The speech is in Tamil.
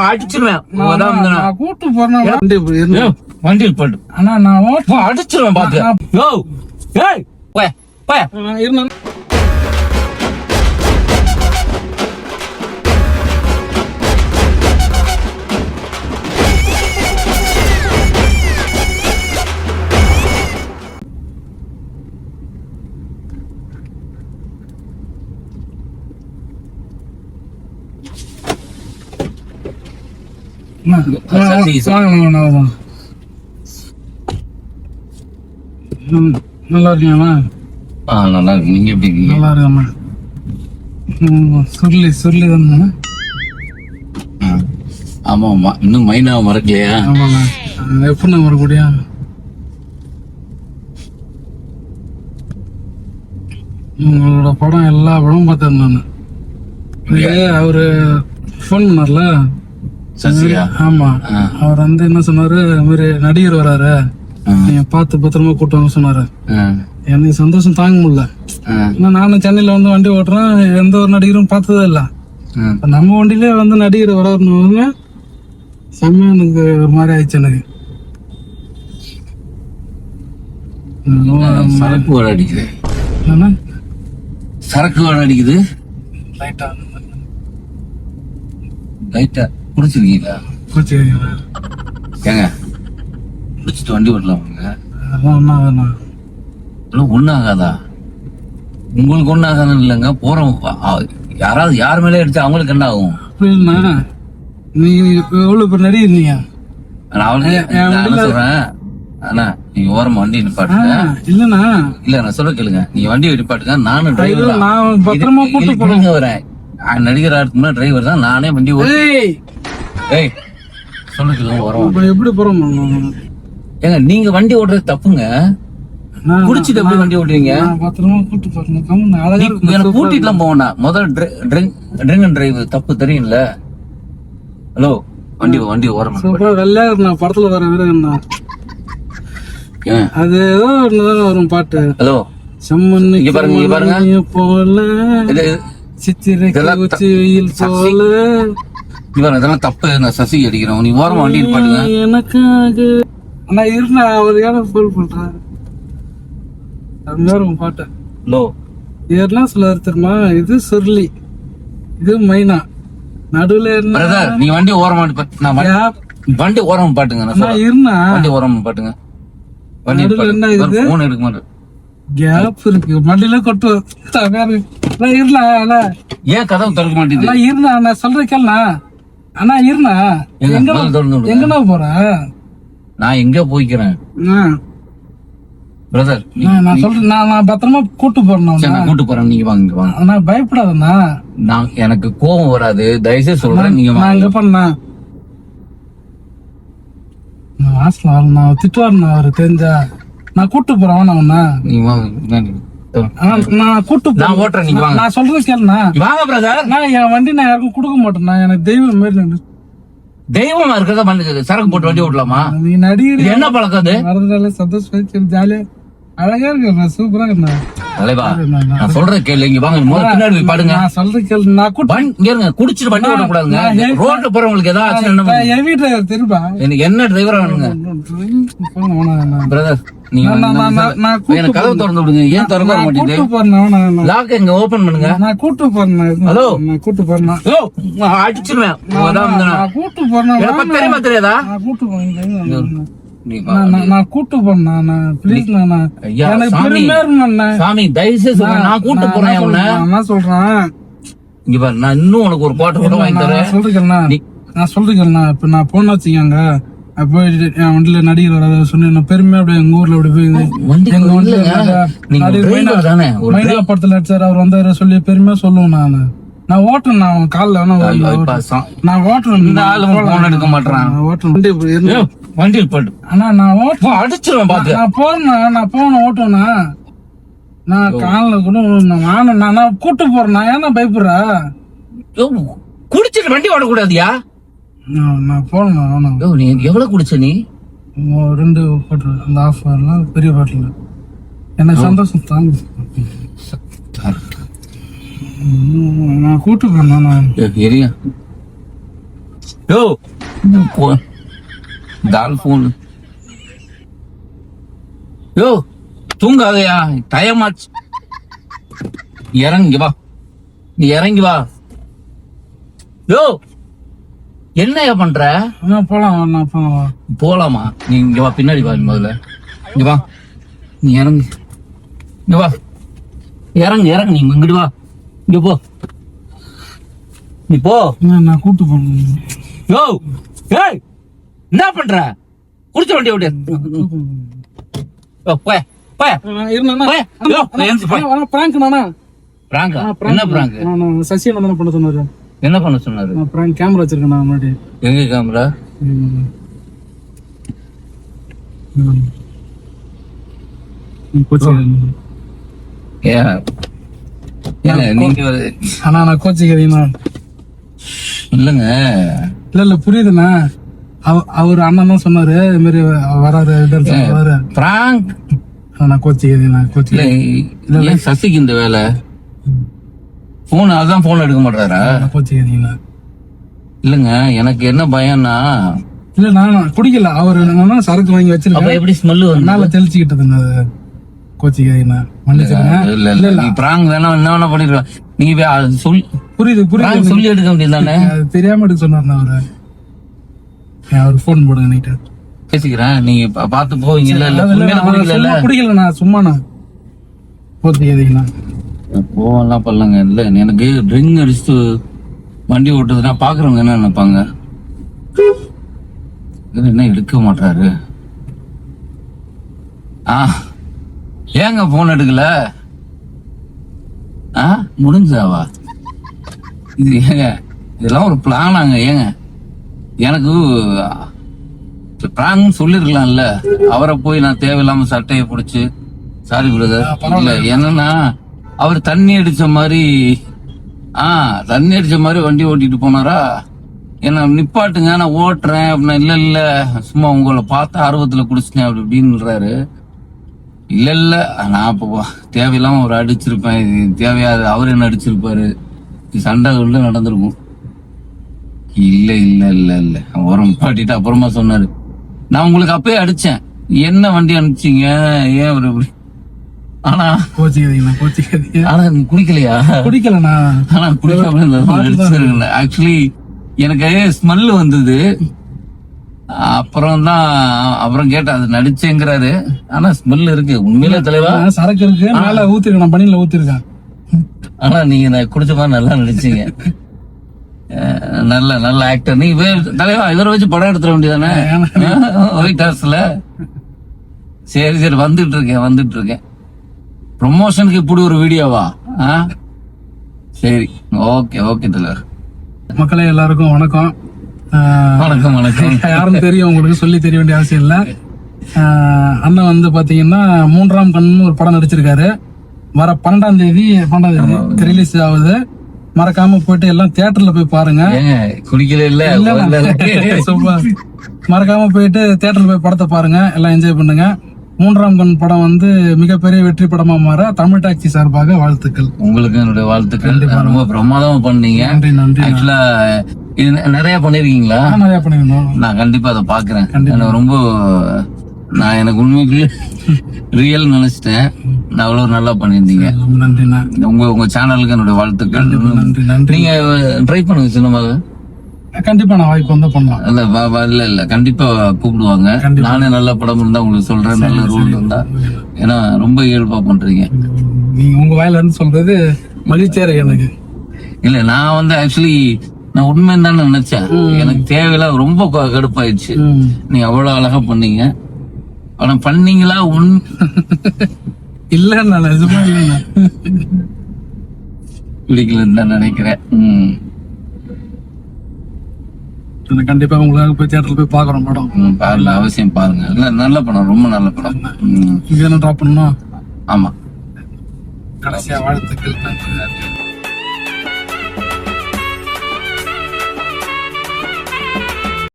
அடிச்சிருவேன் கூட்டு போறேன் வண்டியில் போட்டு ஆனா நான் அடிச்சிருவேன் பாத்து இருந்தேன். நல்லா இருக்கீங்களா? நல்லா இருக்கு. நீங்க எப்படி இருக்கீங்க? நல்லா இருக்கம்மா. சொல்லி தானே? ஆமா ஆமா. இன்னும் மைனாவை மறக்கலையா? ஆமாண்ணா. எப்படி மறக்கக்கூடிய உங்களோட படம் எல்லா படமும் பார்த்தேன் நான். அவரு ஃபோன் பண்ணார்ல சசியா? ஆமா. அவர் வந்து என்ன சொன்னாரு, இந்த மாதிரி நடிகர் வராரு, நீங்க பார்த்து பத்திரமா கூட்டுவாங்க சொன்னாரு. எனக்கு சந்தோஷம் தாங்க முடியல. ஏன்னா நானும் சென்னையில வந்து வண்டி ஓட்டுறேன், எந்த ஒரு நடிகரும் பார்த்ததே இல்ல. நம்ம வண்டியிலே வந்து நடிகர் வராருன்னு செம்மையா எனக்கு ஒரு மாதிரி ஆயிடுச்சு. எனக்கு சரக்கு வர அடிக்குது. சரக்கு வர அடிக்குது. லைட்டா குடிச்சிருக்கீங்களா? ஏங்க குடிச்சிட்டு வண்டி ஓட்டலாமாங்க? ஒன்னும் ஆகாதா? உங்களுக்கு ஒன்னும் ஆகாதுன்னு இல்லைங்க. போறோம் யாராவது யார் மேலே அடிச்சா அவங்களுக்கு என்ன ஆகும்? நீ எவ்வளவு பேர் நடிகர் நீங்க? நான் சொல்றேன், அண்ணா நீங்க ஓரமா வண்டி நிப்பாட்டுங்க. இல்லண்ணா இல்ல நான் சொல்ல கேளுங்க. நீங்க வண்டி நிப்பாட்டுங்க. நானும் டிரைவர் நான் பத்திரமா கூட்டு போறேன். வரேன். நடிகர் ஆடுறதுக்கு டிரைவர் தான். நானே வண்டி ஏய் சொல்ல கேளுங்க. வரோம். எப்படி போறோம்? ஏங்க நீங்க வண்டி ஓட்டுறது தப்புங்க. குடிச்சிட்டு எப்படி வண்டி ஓட்டுறீங்க? பத்திரமா கூட்டு போறேன். கூட்டிட்டுலாம் போவேண்டா. முதல்ல ட்ரிங்க் அண்ட் டிரைவ் தப்பு தெரியும்ல. ஹலோ வண்டி ஓரமா வெள்ளையா படத்துல வர வீரன் அது ஏதோ ஒண்ணுதான் வரும் பாட்டு. ஹலோ செம்மண்ணு பாருங்க போல சித்திரை உச்சி வெயில் போல. இதெல்லாம் தப்பு. நான் சசி அடிக்கிறோம். நீ ஓரமா வண்டி நிப்பாட்டுங்க. எனக்காக ஆனா இருந்தா அவர் ஏன்னா ஃபோன் பண்றாரு. அது பாட்டு. ஹலோ இதெல்லாம் சொல்ல தெரியுமா? இது சொர்லி, இது மைனா. நடுவுல இருந்தா நீ வண்டி ஓரமா வண்டி ஓரமா பாட்டுங்க. இருந்தா வண்டி ஓரமா பாட்டுங்க. வண்டி போன் எடுக்க மாட்டேன். கேப் இருக்கு மண்டியில கொட்டு. ஏன் கதவு திறக்க மாட்டேங்குது? இருந்தா நான் சொல்றேன் கேளுண்ணா. அண்ணா இருந்தா எங்கண்ணா போறேன்? நான் எங்க போய்க்கிறேன் பிரதர்? நான் சொல்றேன், நான் பத்திரமா கூட்டு போறேன். கூட்டு போறேன். நீங்க வாங்க வாங்க. நான் பயப்படாதண்ணா. நான் எனக்கு கோபம் வராது. தயவுசெய்து சொல்றேன். நீங்க நான் எங்க பண்ணா நான் திட்டுவாருண்ணா. அவரு தெரிஞ்சா நான் கூட்டு போறேன். நான் கூட்டு நான் ஓட்டுறேன். நீங்க வாங்க. நான் சொல்றது கேளுண்ணா. வாங்க பிரதர். நான் என் வண்டி நான் யாருக்கும் கொடுக்க மாட்டேன்னா. எனக்கு தெய்வம் மாதிரி தெய்வமா இருக்கிறதா பண்ணுது. சரக்கு போட்டு வண்டி ஓட்டலாமா? நீ நடிகர் என்ன பழக்கம் அது? மறந்துடால சந்தோஷம் ஜாலியா அழகா இருக்கு. சூப்பரா இருக்கு. நான் சொல்றேன் கேளு. இங்க வாங்க. பின்னாடி பாடுங்க. நான் சொல்றேன் கேளு. நான் குடிச்சிட்டு வண்டி ஓட்ட கூடாதுங்க. ரோட்ல போறவங்களுக்கு ஏதாவது ஹெவி டிரைவர் தெரியுமா? என்ன டிரைவரா வேணுங்க பிரதர்? நீங்க கதவு திறந்து விடுங்க. ஏன் திறக்க மாட்டேங்குது? லாக் எங்க ஓபன் பண்ணுங்க. நான் கூட்டு போறேன். ஹலோ நான் கூட்டு போறேன். அடிச்சிருவேன். கூட்டு போறேன். தெரியுமா தெரியாதா? நான் கூட்டு போறேன். நான் கூட்டு போறேன். பிளீஸ் சாமி தயவுசெய்து நான் கூட்டு போறேன். என்ன சொல்றேன் இங்க பாரு. நான் இன்னும் உனக்கு ஒரு பாட்டு கூட வாங்கி தரேன். சொல்றேன். இப்ப நான் போன வச்சுக்கோங்க. அப்போ என் வண்டியில நடிகர் வராத சொன்ன பெருமையா அப்படியே எங்க ஊர்ல அப்படி போய் எங்க மைனா படத்துல நடிச்சாரு. அவர் வந்தாரு சொல்லி பெருமையா சொல்லுவேன். நான் ஓட்டுறேன். நான் காலைல வேணா நான் ஓட்டுறேன். எடுக்க மாட்டேன். வண்டியில் போட்டு ஆனா நான் அடிச்சிருவேன். பாத்து நான் போறேன். நான் போன ஓட்டுவேண்ணா. நான் காலைல கூட நான் கூட்டு போறேன். ஏன்னா பயப்படுற? குடிச்சிட்டு வண்டி ஓடக்கூடாதியா? நான் போனேன். நீ எவ்வளவு குடிச்ச? நீ 2 பாட்டில். அந்த ஆஃப் பெரிய பாட்டில். எனக்கு சந்தோஷம் தாங்க. நான் கூட்டு போறேன். யோ தால் போன். யோ தூங்காதயா, டைம் ஆச்சு. இறங்கி வா, நீ இறங்கி வா. யோ என்னையா பண்ற? போலாம் போலாம். போலாமா? நீ இங்க வா, பின்னாடி வா. முதல்ல இங்க வா, நீ இறங்கு. இங்க வா, இறங்கு இறங்கு. நீ இங்கிட்டு வா, இங்க போ, நீ போ. நான் கூட்டு போனேன். யோ ஏய் என்ன பண்ற? குடிச்ச வண்டி விட்டு போய் போய் போய். யோ, எழுந்து போய். பிராங்க் நானா? பிராங்கா? என்ன பிராங்க்? சசி என்ன பண்ண சொன்னாரு? என்ன பண்ண சொன்னாரு? நான் பிராங்க் கேமரா வச்சிருக்கேன் நான் முன்னாடி. எங்க கேமரா? நீங்க ஆனா நான் கோச்சிக்கிறீங்கண்ணா. இல்லங்க, இல்ல புரியுதுண்ணா. அவர் அண்ணன் தான் சொன்னாரு இது மாதிரி வராது வராரு பிராங்க். நான் கோச்சிக்கிறீங்கண்ணா. ஏன் சசிக்கு இந்த வேலை? போன் அதான் போன் எடுக்க மாட்டாரா? கோச்சிக்கிறீங்கண்ணா. இல்லங்க, எனக்கு என்ன பயம்னா, இல்ல நான் குடிக்கல. அவர் என்னன்னா சரக்கு வாங்கி வச்சிருக்கேன். எப்படி ஸ்மெல்லு மேல தெளிச்சுக்கிட்டதுங்க. கோச்சிக்கிறீங்கண்ணா, மன்னிச்சிருங்க. இல்ல நீ பிராங்க் வேணா என்ன வேணா பண்ணிருக்கேன். நீங்க சொல்லி புரியுது புரியுது. சொல்லி எடுக்க வேண்டியதானே? அது தெரியாம எடுக்க சொன்னாருண்ணா அவரு. அவர் போன் போடுங்க நைட்டு பேசிக்கிறேன். நீங்க பாத்து போவீங்க. இல்ல குடிக்கலண்ணா, சும்மாண்ணா. கோச்சிக்கிறீங்கண்ணா. போவெல்லாம் பண்ணலங்க. இல்ல எனக்கு ட்ரிங்க் அடிச்சுட்டு வண்டி ஓட்டுறதுனா பாக்குறவங்க என்ன நினைப்பாங்க? என்ன எடுக்க மாட்டாரு? ஏங்க போன் எடுக்கல? முடிஞ்சாவா இது? ஏங்க இதெல்லாம் ஒரு பிளானாங்க? ஏங்க எனக்கு பிராங்க் சொல்லிருக்கலாம்ல. அவரை போய் நான் தேவையில்லாம சட்டையை பிடிச்சு சாரி பிரதர் இல்ல என்னன்னா அவர் தண்ணி அடிச்ச மாதிரி வண்டி ஓட்டிட்டு போனாரா. என்ன நிப்பாட்டுங்க நான் ஓட்டுறேன் அப்படின்னா, இல்ல சும்மா உங்களை பார்த்த ஆர்வத்துல குடிச்சிட்டேன் அப்படி இப்படின்றாரு. இல்ல நான் இப்போ தேவையில்லாம அவர் அடிச்சிருப்பேன். இது தேவையாது, அவர் என்ன அடிச்சிருப்பாரு, சண்டை உள்ள நடந்திருக்கும். இல்ல அவரை பாட்டிட்டு அப்புறமா சொன்னாரு, நான் உங்களுக்கு அப்பயே அடிச்சேன், என்ன வண்டி அனுப்பிச்சீங்க, ஏன் ஒரு இப்படி. ஆனா நீ குடிக்கலையா? குடிக்கலண்ணா. ஆனா குடிக்காம ஆக்சுவலி எனக்கு ஸ்மெல் வந்தது. அப்புறம் கேட்டா அது நடிச்சேங்கிறாரு. ஆனா ஸ்மெல் இருக்கு உண்மையில தலைவா. சரக்கு இருக்கு, மேல ஊத்திருக்கேன், பனியில ஊத்திருக்கேன். ஆனா நீங்க நான் குடிச்ச மாதிரி நல்லா நடிச்சீங்க. நல்ல ஆக்டர் நீ. தலைவா இவரை வச்சு படம் எடுத்துட வேண்டியதானே ஒயிட் ஹவுஸ்ல? சரி வந்துட்டு இருக்கேன். ப்ரொமோஷனுக்கு இப்படி ஒரு வீடியோவா? சரி ஓகே தலைவர். மக்களே எல்லாருக்கும் வணக்கம். வணக்கம். யாரும் தெரியும் உங்களுக்கு, சொல்லி தெரிய வேண்டிய அவசியம் இல்ல. அண்ணன் வந்து பாத்தீங்கன்னா 3ஆம் கண்ணு ஒரு படம் நடிச்சிருக்காரு. வர 12ஆம் தேதி ரிலீஸ் ஆகுது. மறக்காம போயிட்டு எல்லாம் தியேட்டர்ல போய் பாருங்க. குடிக்கல இல்ல மறக்காம போயிட்டு தியேட்டர்ல போய் படத்தை பாருங்க, எல்லாம் என்ஜாய் பண்ணுங்க. 3ஆம் கண் படம் வந்து மிகப்பெரிய வெற்றி படமா மாற தமிழ் டாக்ஸி சார்பாக வாழ்த்துக்கள். உங்களுக்கு என்னுடைய வாழ்த்துக்கள். ரொம்ப பிரமாதமா பண்ணீங்க. நன்றி. ஆக்சுவலா இது நிறைய பண்ணிருக்கீங்களா? நிறைய பண்ணிருந்தோம். நான் கண்டிப்பா அதை பாக்குறேன். நான் எனக்கு உண்மைக்குள்ள ரியல் நினைச்சிட்டேன். நான் அவ்வளவு நல்லா பண்ணிருந்தீங்க. நன்றிண்ணா. உங்க சேனலுக்கு என்னுடைய வாழ்த்துக்கள். நன்றி. நீங்க ட்ரை பண்ணுங்க சினிமாவை. கண்டிப்பா நான் வாய்ப்பு வந்தா பண்ணலாம். இல்ல கண்டிப்பா கூப்பிடுவாங்க. நானே நல்ல படம் இருந்தா உங்களுக்கு சொல்றேன், நல்ல ரோல் இருந்தா. ஏன்னா ரொம்ப இயல்பா பண்றீங்க. நீங்க உங்க வாயில இருந்து சொல்றது மகிழ்ச்சியா இருக்கு எனக்கு. இல்ல நான் வந்து ஆக்சுவலி நான் உண்மைன்னு தானே நினைச்சேன். எனக்கு தேவையில்ல, ரொம்ப கடுப்பாயிடுச்சு. நீங்க அவ்வளவு அழகா பண்ணீங்க. ஆனா பண்ணீங்களா? இல்ல நான் நிஜமா இல்ல பிடிக்கலன்னு தான் நினைக்கிறேன். கண்டிப்பா உங்களுக்காக போய் தியேட்டர்ல போய் பாக்குறோம் படம். பாருங்க, அவசியம் பாருங்க. நல்ல படம், ரொம்ப நல்ல படம். இங்க என்ன டிராப் பண்ணணும். ஆமா, கடைசியா வாழ்த்துக்கள்.